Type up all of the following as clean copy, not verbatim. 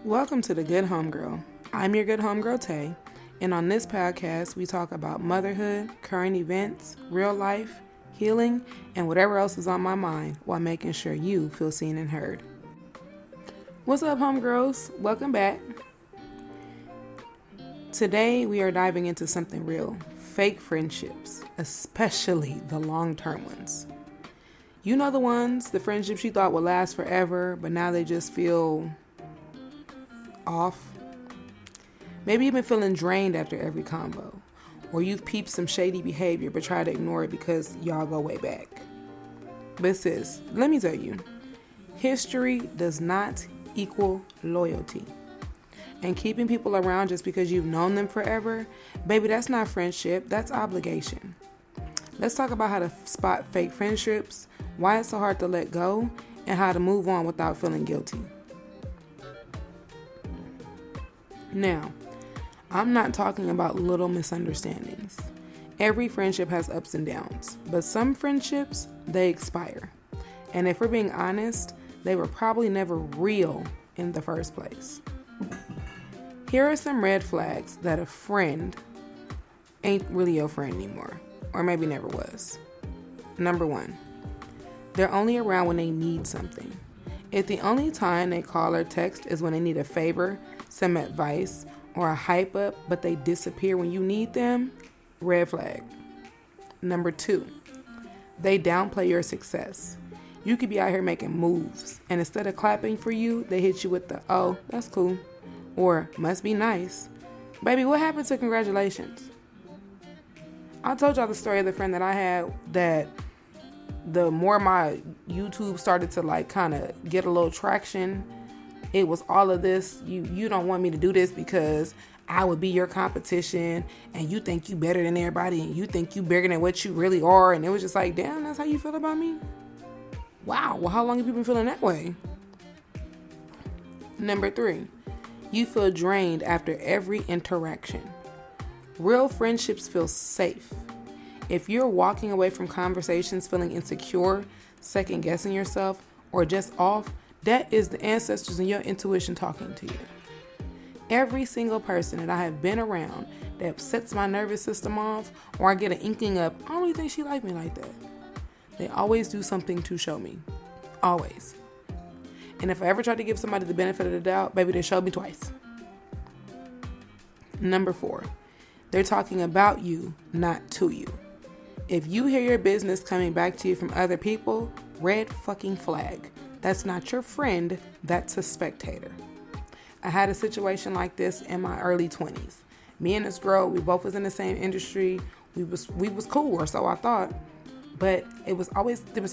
Welcome to the Good Homegirl. I'm your Good Homegirl, Tay, and on this podcast, we talk about motherhood, current events, real life, healing, and whatever else is on my mind while making sure you feel seen and heard. What's up, homegirls? Welcome back. Today, we are diving into something real, fake friendships, especially the long-term ones. You know the friendships you thought would last forever, but now they just feel off. Maybe you've been feeling drained after every convo, or you've peeped some shady behavior but try to ignore it because y'all go way back. But sis, let me tell you, history does not equal loyalty. And keeping people around just because you've known them forever, baby, that's not friendship, that's obligation. Let's talk about how to spot fake friendships, why it's so hard to let go, and how to move on without feeling guilty. Now, I'm not talking about little misunderstandings. Every friendship has ups and downs, but some friendships, they expire. And if we're being honest, they were probably never real in the first place. Here are some red flags that a friend ain't really your friend anymore, or maybe never was. Number 1, they're only around when they need something. If the only time they call or text is when they need a favor, some advice, or a hype up, but they disappear when you need them, red flag. Number 2, they downplay your success. You could be out here making moves, and instead of clapping for you, they hit you with the, oh, that's cool, or must be nice. Baby, what happened to congratulations? I told y'all the story of the friend that I had that the more my YouTube started to kind of get a little traction, it was all of this. You don't want me to do this because I would be your competition and you think you better than everybody and you think you bigger than what you really are. And it was just like, damn, that's how you feel about me? Wow. Well, how long have you been feeling that way? Number 3, you feel drained after every interaction. Real friendships feel safe. If you're walking away from conversations feeling insecure, second guessing yourself, or just off, that is the ancestors and your intuition talking to you. Every single person that I have been around that sets my nervous system off, or I get an inkling of, I don't really think she liked me like that. They always do something to show me. Always. And if I ever try to give somebody the benefit of the doubt, baby, they showed me twice. Number 4, they're talking about you, not to you. If you hear your business coming back to you from other people, red fucking flag. That's not your friend, that's a spectator. I had a situation like this in my early 20s. Me and this girl, we both was in the same industry. We was cool, or so I thought. But there was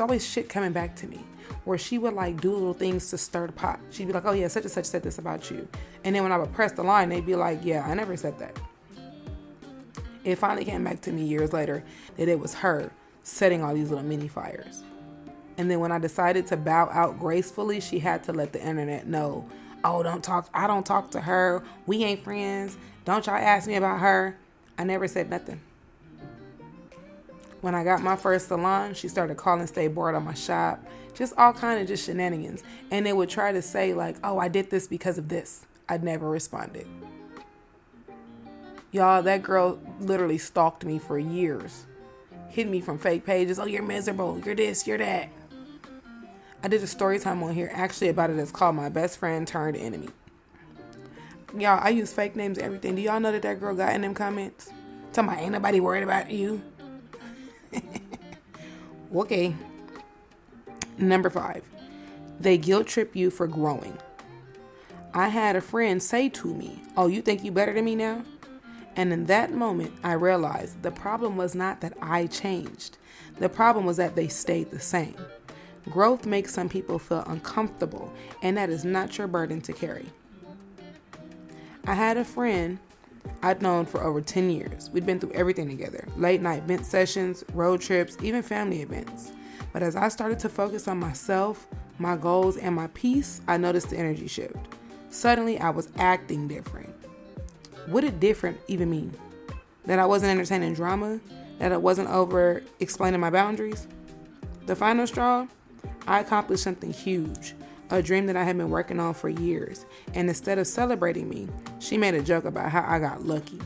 always shit coming back to me where she would do little things to stir the pot. She'd be like, oh yeah, such and such said this about you. And then when I would press the line, they'd be like, yeah, I never said that. It finally came back to me years later that it was her setting all these little mini fires. And then when I decided to bow out gracefully, she had to let the internet know, oh, I don't talk to her. We ain't friends. Don't y'all ask me about her. I never said nothing. When I got my first salon, she started calling stay bored on my shop. Just all kind of just shenanigans. And they would try to say oh, I did this because of this. I'd never responded. Y'all, that girl literally stalked me for years. Hid me from fake pages. Oh, you're miserable. You're this, you're that. I did a story time on here actually about it. It's called My Best Friend Turned Enemy. Y'all, I use fake names and everything. Do y'all know that girl got in them comments? Talking about ain't nobody worried about you. Okay. Number 5, they guilt trip you for growing. I had a friend say to me, oh, you think you better than me now? And in that moment, I realized the problem was not that I changed. The problem was that they stayed the same. Growth makes some people feel uncomfortable, and that is not your burden to carry. I had a friend I'd known for over 10 years. We'd been through everything together. Late night vent sessions, road trips, even family events. But as I started to focus on myself, my goals, and my peace, I noticed the energy shift. Suddenly, I was acting different. What did different even mean? That I wasn't entertaining drama? That I wasn't over explaining my boundaries? The final straw? I accomplished something huge. a dream that I had been working on for years. And instead of celebrating me, she made a joke about how I got lucky.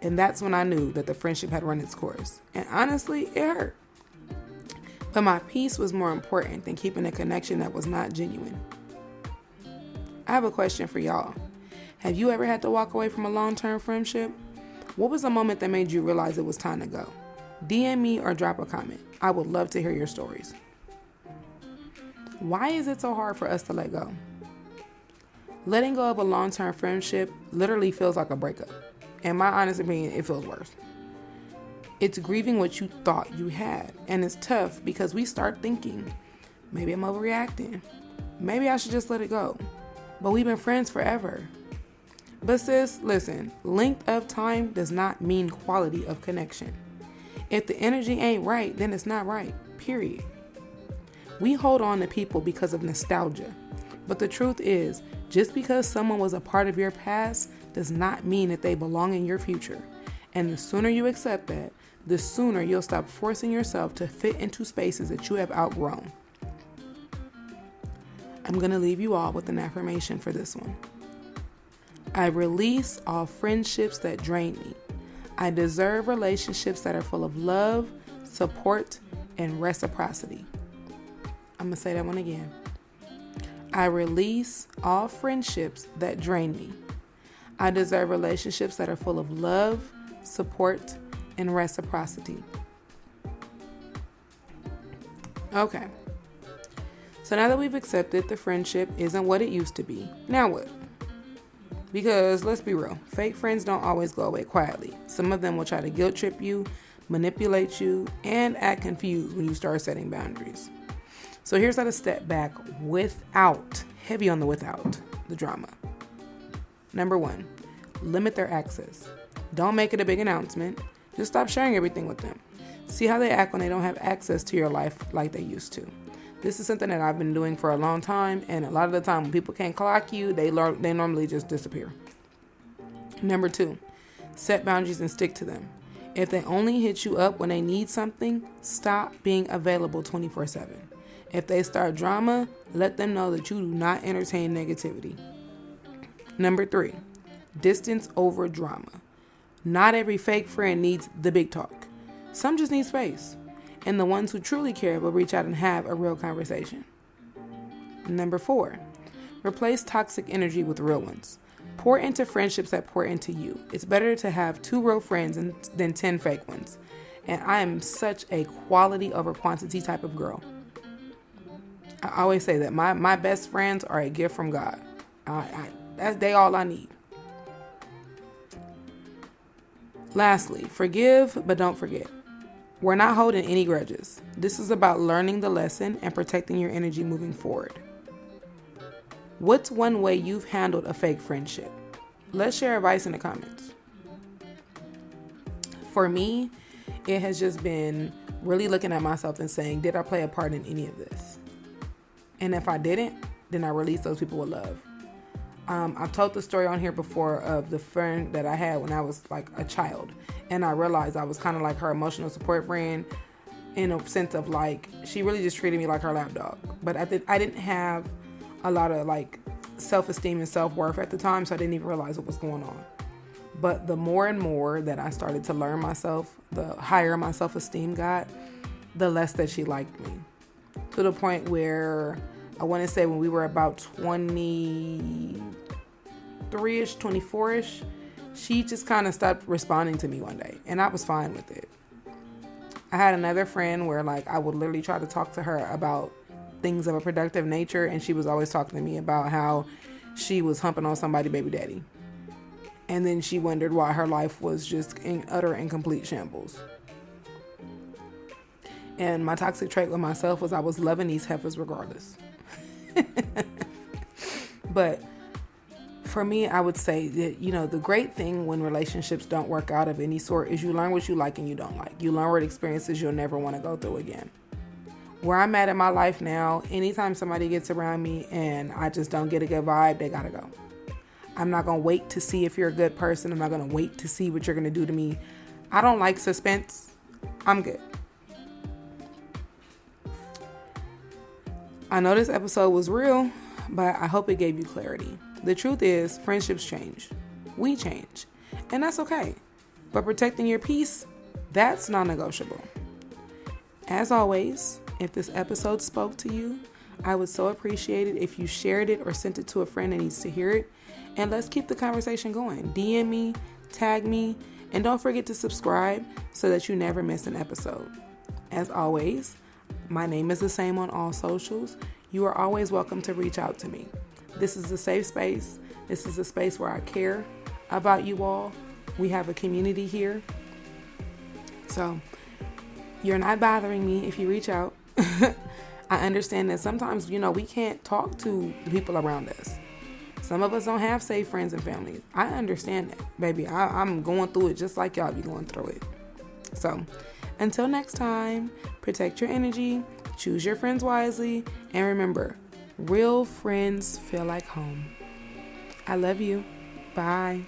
And that's when I knew that the friendship had run its course. And honestly, it hurt. But my peace was more important than keeping a connection that was not genuine. I have a question for y'all. Have you ever had to walk away from a long-term friendship? What was the moment that made you realize it was time to go? DM me or drop a comment. I would love to hear your stories. Why is it so hard for us to let go? Letting go of a long-term friendship literally feels like a breakup. In my honest opinion, it feels worse. It's grieving what you thought you had. And it's tough because we start thinking, maybe I'm overreacting. Maybe I should just let it go. But we've been friends forever. But sis, listen, length of time does not mean quality of connection. If the energy ain't right, then it's not right, period. We hold on to people because of nostalgia. But the truth is, just because someone was a part of your past does not mean that they belong in your future. And the sooner you accept that, the sooner you'll stop forcing yourself to fit into spaces that you have outgrown. I'm going to leave you all with an affirmation for this one. I release all friendships that drain me. I deserve relationships that are full of love, support, and reciprocity. I'm going to say that one again. I release all friendships that drain me. I deserve relationships that are full of love, support, and reciprocity. Okay. So now that we've accepted the friendship isn't what it used to be, now what? Because let's be real, fake friends don't always go away quietly. Some of them will try to guilt trip you, manipulate you, and act confused when you start setting boundaries. So here's how to step back without, heavy on the without, the drama. Number 1, limit their access. Don't make it a big announcement. Just stop sharing everything with them. See how they act when they don't have access to your life like they used to. This is something that I've been doing for a long time, and a lot of the time when people can't clock you, they normally just disappear. Number 2, set boundaries and stick to them. If they only hit you up when they need something, stop being available 24/7. If they start drama, let them know that you do not entertain negativity. Number 3, distance over drama. Not every fake friend needs the big talk. Some just need space. And the ones who truly care will reach out and have a real conversation. Number 4, replace toxic energy with real ones. Pour into friendships that pour into you. It's better to have 2 real friends than 10 fake ones. And I am such a quality over quantity type of girl. I always say that my best friends are a gift from God. They all I need. Lastly, forgive but don't forget. We're not holding any grudges. This is about learning the lesson and protecting your energy moving forward. What's one way you've handled a fake friendship? Let's share advice in the comments. For me, it has just been really looking at myself and saying, did I play a part in any of this? And if I didn't, then I release those people with love. I've told the story on here before of the friend that I had when I was like a child. And I realized I was kind of like her emotional support friend in a sense of like, she really just treated me like her lapdog. But I didn't have a lot of like self-esteem and self-worth at the time, so I didn't even realize what was going on. But the more and more that I started to learn myself, the higher my self-esteem got, the less that she liked me. To the point where I want to say when we were about 23-ish, 24-ish, she just kind of stopped responding to me one day, and I was fine with it. I had another friend where like I would literally try to talk to her about things of a productive nature, and she was always talking to me about how she was humping on somebody's baby daddy. And then she wondered why her life was just in utter and complete shambles. And my toxic trait with myself was I was loving these heifers regardless. But for me, I would say that, the great thing when relationships don't work out of any sort is you learn what you like and you don't like. You learn what experiences you'll never want to go through again. Where I'm at in my life now, anytime somebody gets around me and I just don't get a good vibe, they gotta go. I'm not going to wait to see if you're a good person. I'm not going to wait to see what you're going to do to me. I don't like suspense. I'm good. I know this episode was real, but I hope it gave you clarity. The truth is, friendships change. We change. And that's okay. But protecting your peace, that's non-negotiable. As always, if this episode spoke to you, I would so appreciate it if you shared it or sent it to a friend that needs to hear it. And let's keep the conversation going. DM me, tag me, and don't forget to subscribe so that you never miss an episode. As always, my name is the same on all socials. You are always welcome to reach out to me. This is a safe space. This is a space where I care about you all. We have a community here. So you're not bothering me if you reach out. I understand that sometimes, we can't talk to the people around us. Some of us don't have safe friends and family. I understand that, baby. I'm going through it just like y'all be going through it. So until next time, protect your energy, choose your friends wisely, and remember, real friends feel like home. I love you. Bye.